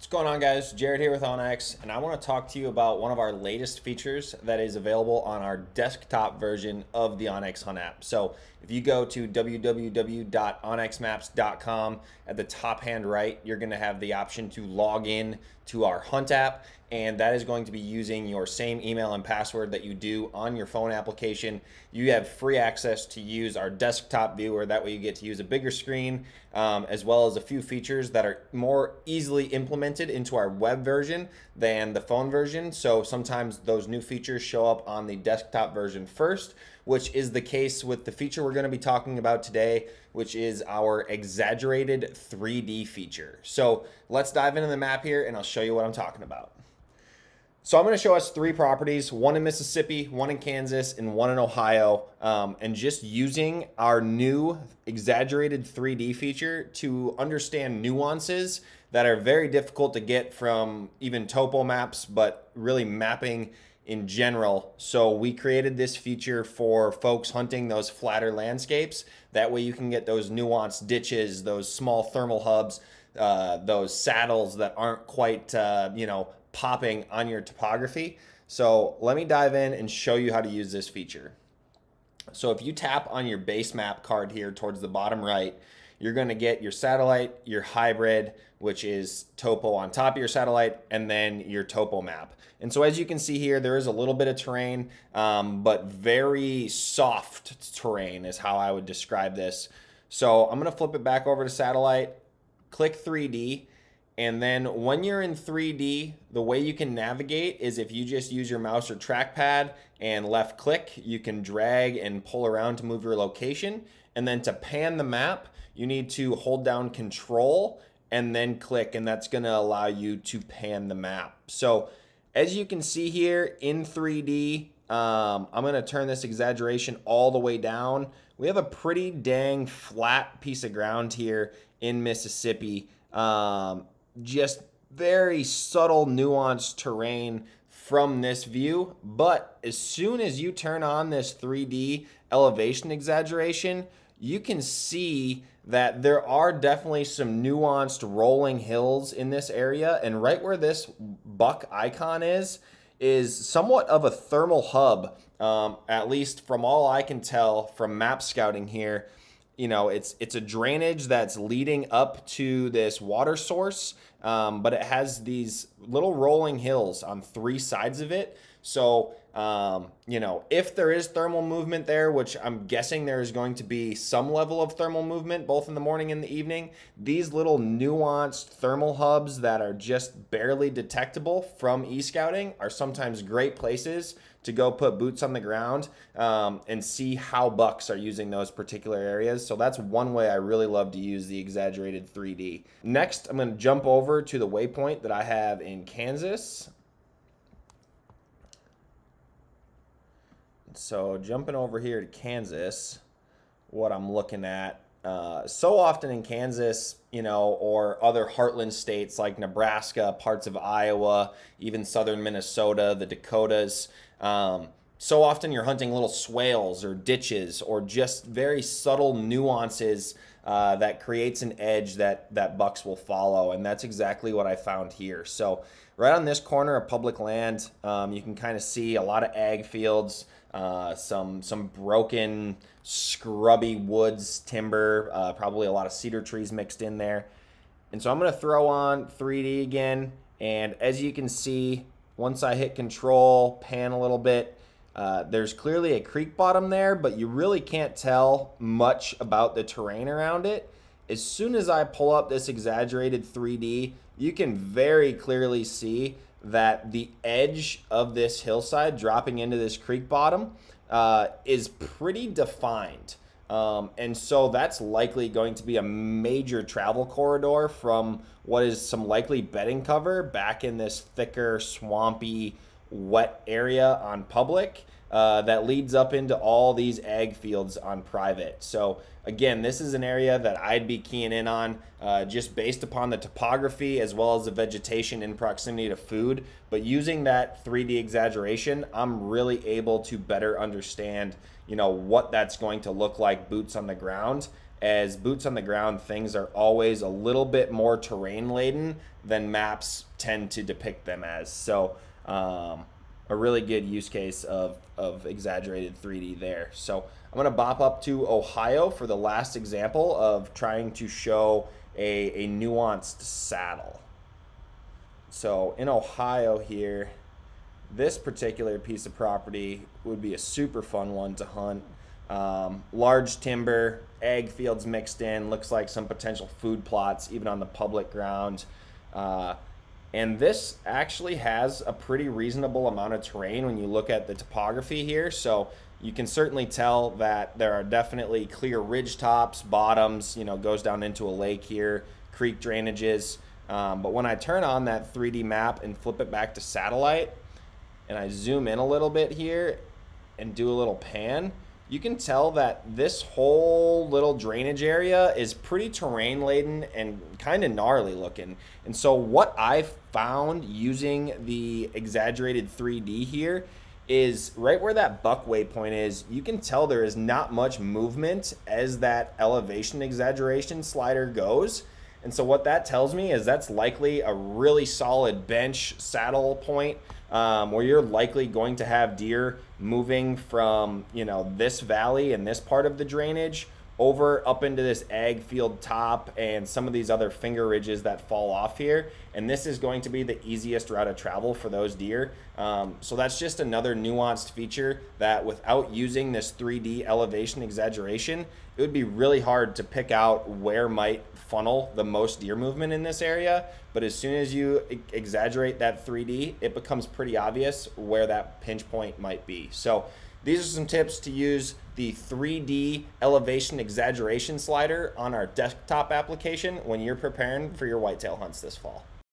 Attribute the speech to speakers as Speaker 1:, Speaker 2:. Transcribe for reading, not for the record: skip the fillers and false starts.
Speaker 1: What's going on, guys? Jared here with Onyx, and I want to talk to you about one of our latest features that is available on our desktop version of the Onyx Hunt app. So if you go to www.onyxmaps.com, at the top hand right, you're going to have the option to log in to our Hunt app, and that is going to be using your same email and password that you do on your phone application. You have free access to use our desktop viewer. That way you get to use a bigger screen, as well as a few features that are more easily implemented into our web version than the phone version. So sometimes those new features show up on the desktop version first, which is the case with the feature we're going to be talking about today, which is our exaggerated 3D feature. So let's dive into the map here and I'll show you what I'm talking about. So I'm going to show us three properties, one in Mississippi, one in Kansas, and one in Ohio, and just using our new exaggerated 3D feature to understand nuances that are very difficult to get from even topo maps, but really mapping in general. So we created this feature for folks hunting those flatter landscapes. That way you can get those nuanced ditches, those small thermal hubs, those saddles that aren't quite, popping on your topography. So let me dive in and show you how to use this feature. So if you tap on your base map card here towards the bottom right, you're going to get your satellite, your hybrid, which is topo on top of your satellite, and then your topo map. And so as you can see here, there is a little bit of terrain, but very soft terrain is how I would describe this. So I'm going to flip it back over to satellite, click 3D. And then when you're in 3D, the way you can navigate is if you just use your mouse or trackpad and left click, you can drag and pull around to move your location. And then to pan the map, you need to hold down Control and then click, and that's going to allow you to pan the map. So as you can see here in 3D, I'm going to turn this exaggeration all the way down. We have a pretty dang flat piece of ground here in Mississippi. Just very subtle, nuanced terrain from this view. But as soon as you turn on this 3D elevation exaggeration, you can see that there are definitely some nuanced rolling hills in this area. And right where this buck icon is somewhat of a thermal hub, at least from all I can tell from map scouting here. You know, it's a drainage that's leading up to this water source, but it has these little rolling hills on three sides of it. So, if there is thermal movement there, which I'm guessing there is going to be some level of thermal movement both in the morning and the evening, these little nuanced thermal hubs that are just barely detectable from e-scouting are sometimes great places to go put boots on the ground and see how bucks are using those particular areas. So that's one way I really love to use the exaggerated 3D. Next, I'm going to jump over to the waypoint that I have in Kansas. So jumping over here to Kansas, what I'm looking at, so often in Kansas, or other heartland states like Nebraska, parts of Iowa, even southern Minnesota, the Dakotas, so often you're hunting little swales or ditches or just very subtle nuances that creates an edge that bucks will follow. And that's exactly what I found here. So right on this corner of public land, you can kind of see a lot of ag fields, some broken scrubby woods, timber, probably a lot of cedar trees mixed in there. And so I'm going to throw on 3D again. And as you can see, once I hit Control, pan a little bit, there's clearly a creek bottom there, but you really can't tell much about the terrain around it. As soon as I pull up this exaggerated 3D, you can very clearly see that the edge of this hillside dropping into this creek bottom is pretty defined. And so that's likely going to be a major travel corridor from what is some likely bedding cover back in this thicker, swampy, wet area on public that leads up into all these ag fields on private. So again, this is an area that I'd be keying in on just based upon the topography as well as the vegetation in proximity to food. But using that 3D exaggeration, I'm really able to better understand, what that's going to look like boots on the ground as boots on the ground, things are always a little bit more terrain laden than maps tend to depict them as. So a really good use case of exaggerated 3D there. So I'm going to bop up to Ohio for the last example of trying to show a nuanced saddle. So in Ohio here, this particular piece of property would be a super fun one to hunt. Large timber, ag fields mixed in, looks like some potential food plots even on the public ground. And this actually has a pretty reasonable amount of terrain when you look at the topography here. So you can certainly tell that there are definitely clear ridge tops, bottoms, you know, goes down into a lake here, creek drainages. But when I turn on that 3D map and flip it back to satellite, and I zoom in a little bit here and do a little pan, you can tell that this whole little drainage area is pretty terrain laden and kind of gnarly looking. And so what I've found using the exaggerated 3D here is right where that buck waypoint is, you can tell there is not much movement as that elevation exaggeration slider goes. And so what that tells me is that's likely a really solid bench saddle point where you're likely going to have deer moving from, you know, this valley and this part of the drainage over up into this ag field top and some of these other finger ridges that fall off here. And this is going to be the easiest route of travel for those deer. So that's just another nuanced feature that without using this 3D elevation exaggeration, it would be really hard to pick out where might funnel the most deer movement in this area. But as soon as you exaggerate that 3D, it becomes pretty obvious where that pinch point might be. So these are some tips to use the 3D elevation exaggeration slider on our desktop application when you're preparing for your whitetail hunts this fall.